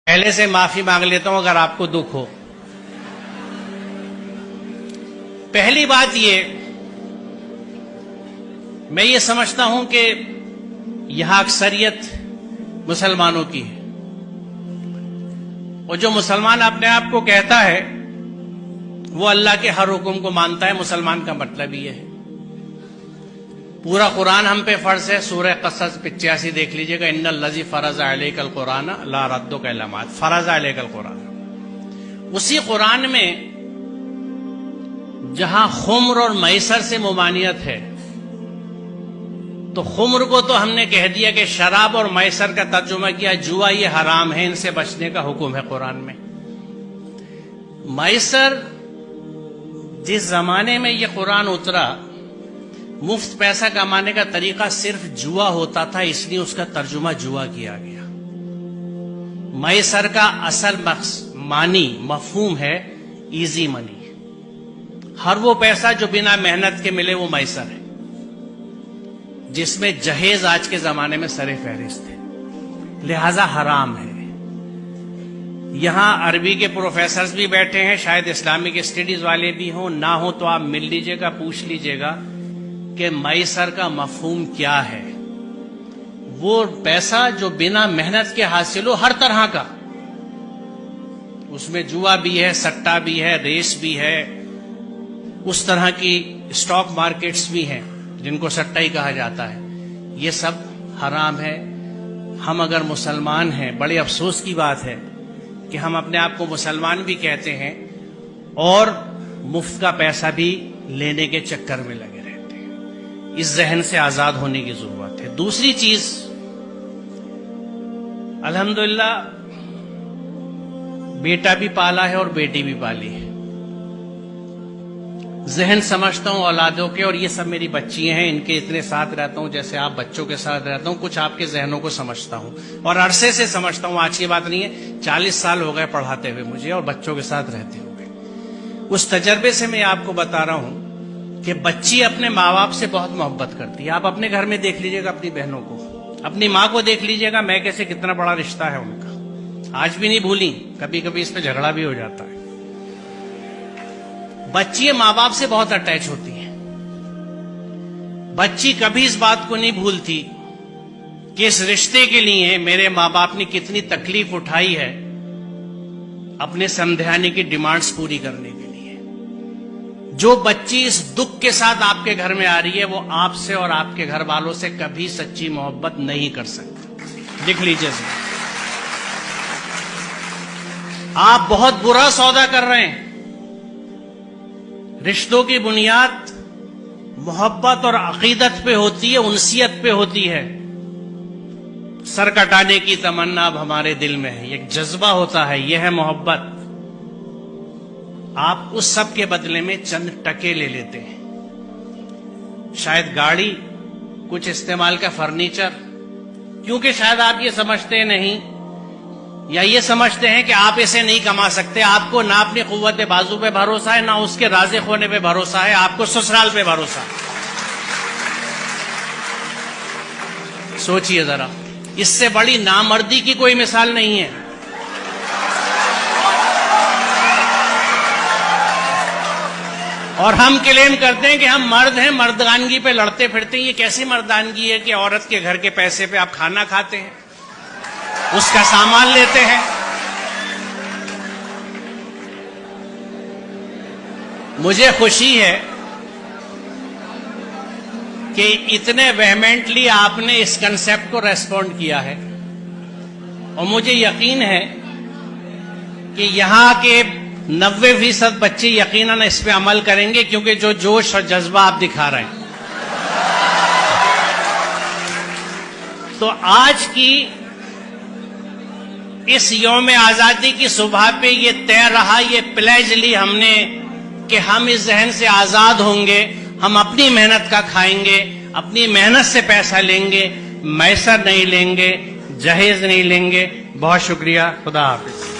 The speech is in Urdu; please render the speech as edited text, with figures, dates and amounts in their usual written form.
پہلے سے معافی مانگ لیتا ہوں اگر آپ کو دکھ ہو۔ پہلی بات میں یہ سمجھتا ہوں کہ یہاں اکثریت مسلمانوں کی ہے، اور جو مسلمان اپنے آپ کو کہتا ہے وہ اللہ کے ہر حکم کو مانتا ہے۔ مسلمان کا مطلب یہ ہے، پورا قرآن ہم پہ فرض ہے۔ سورہ قصص 85 دیکھ لیجئے گا، ان الذی فرض علیک القرآن لا ردک الی معاد، فرض علیک القرآن۔ اسی قرآن میں جہاں خمر اور میسر سے ممانعت ہے، تو خمر کو تو ہم نے کہہ دیا کہ شراب، اور میسر کا ترجمہ کیا جوا، یہ حرام ہے، ان سے بچنے کا حکم ہے قرآن میں۔ میسر، جس زمانے میں یہ قرآن اترا، مفت پیسہ کمانے کا طریقہ صرف جوا ہوتا تھا، اس لیے اس کا ترجمہ جوا کیا گیا۔ میسر کا اصل معنی مفہوم ہے ایزی منی، ہر وہ پیسہ جو بنا محنت کے ملے وہ میسر ہے، جس میں جہیز آج کے زمانے میں سر فہرست ہے، لہذا حرام ہے۔ یہاں عربی کے پروفیسرز بھی بیٹھے ہیں، شاید اسلامک اسٹڈیز والے بھی ہوں، نہ ہوں تو آپ مل لیجئے گا، پوچھ لیجئے گا کہ میسر کا مفہوم کیا ہے۔ وہ پیسہ جو بنا محنت کے حاصل ہو، ہر طرح کا، اس میں جوا بھی ہے، سٹا بھی ہے، ریس بھی ہے، اس طرح کی اسٹاک مارکیٹس بھی ہیں جن کو سٹا ہی کہا جاتا ہے، یہ سب حرام ہے۔ ہم اگر مسلمان ہیں، بڑے افسوس کی بات ہے کہ ہم اپنے آپ کو مسلمان بھی کہتے ہیں اور مفت کا پیسہ بھی لینے کے چکر میں لگے رہتے ہیں۔ اس ذہن سے آزاد ہونے کی ضرورت ہے۔ دوسری چیز، الحمدللہ بیٹا بھی پالا ہے اور بیٹی بھی پالی ہے، ذہن سمجھتا ہوں اولادوں کے، اور یہ سب میری بچی ہیں، ان کے اتنے ساتھ رہتا ہوں جیسے آپ بچوں کے ساتھ رہتا ہوں، کچھ آپ کے ذہنوں کو سمجھتا ہوں اور عرصے سے سمجھتا ہوں، آج کی بات نہیں ہے، 40 سال ہو گئے پڑھاتے ہوئے مجھے اور بچوں کے ساتھ رہتے ہوئے۔ اس تجربے سے میں آپ کو بتا رہا ہوں کہ بچی اپنے ماں باپ سے بہت محبت کرتی ہے۔ آپ اپنے گھر میں دیکھ لیجئے گا، اپنی بہنوں کو، اپنی ماں کو دیکھ لیجئے گا، میں کیسے کتنا بڑا رشتہ ہے ان کا، آج بھی نہیں بھولی، کبھی کبھی اس پہ جھگڑا بھی ہو جاتا ہے۔ بچی ماں باپ سے بہت اٹیچ ہوتی ہے، بچی کبھی اس بات کو نہیں بھولتی کہ اس رشتے کے لیے میرے ماں باپ نے کتنی تکلیف اٹھائی ہے اپنے سمدھانے کی ڈیمانڈز پوری کرنے کے لیے۔ جو بچی اس دکھ کے ساتھ آپ کے گھر میں آ رہی ہے، وہ آپ سے اور آپ کے گھر والوں سے کبھی سچی محبت نہیں کر سکتی، لکھ لیجیے۔ آپ بہت برا سودا کر رہے ہیں۔ رشتوں کی بنیاد محبت اور عقیدت پہ ہوتی ہے، انسیت پہ ہوتی ہے۔ سر کٹانے کی تمنا اب ہمارے دل میں ہے، ایک جذبہ ہوتا ہے، یہ ہے محبت۔ آپ اس سب کے بدلے میں چند ٹکے لے لیتے ہیں، شاید گاڑی، کچھ استعمال کا فرنیچر، کیونکہ شاید آپ یہ سمجھتے نہیں یا یہ سمجھتے ہیں کہ آپ اسے نہیں کما سکتے۔ آپ کو نہ اپنی قوت بازو پہ بھروسہ ہے، نہ اس کے رازق ہونے پہ بھروسہ ہے، آپ کو سسرال پہ بھروسہ ہے۔ سوچئے ذرا، اس سے بڑی نامردی کی کوئی مثال نہیں ہے۔ اور ہم کلیم کرتے ہیں کہ ہم مرد ہیں، مردانگی پہ لڑتے پھرتے ہیں۔ یہ کیسی مردانگی ہے کہ عورت کے گھر کے پیسے پہ آپ کھانا کھاتے ہیں، اس کا سامان لیتے ہیں؟ مجھے خوشی ہے کہ اتنے ویہمنٹلی آپ نے اس کنسپٹ کو ریسپونڈ کیا ہے، اور مجھے یقین ہے کہ یہاں کے 90% بچے یقیناً اس پہ عمل کریں گے، کیونکہ جو جوش اور جذبہ آپ دکھا رہے ہیں۔ تو آج کی اس یوم آزادی کی صبح پہ یہ طے رہا، یہ پلیج لی ہم نے کہ ہم اس ذہن سے آزاد ہوں گے، ہم اپنی محنت کا کھائیں گے، اپنی محنت سے پیسہ لیں گے، میسر نہیں لیں گے، جہیز نہیں لیں گے۔ بہت شکریہ، خدا حافظ۔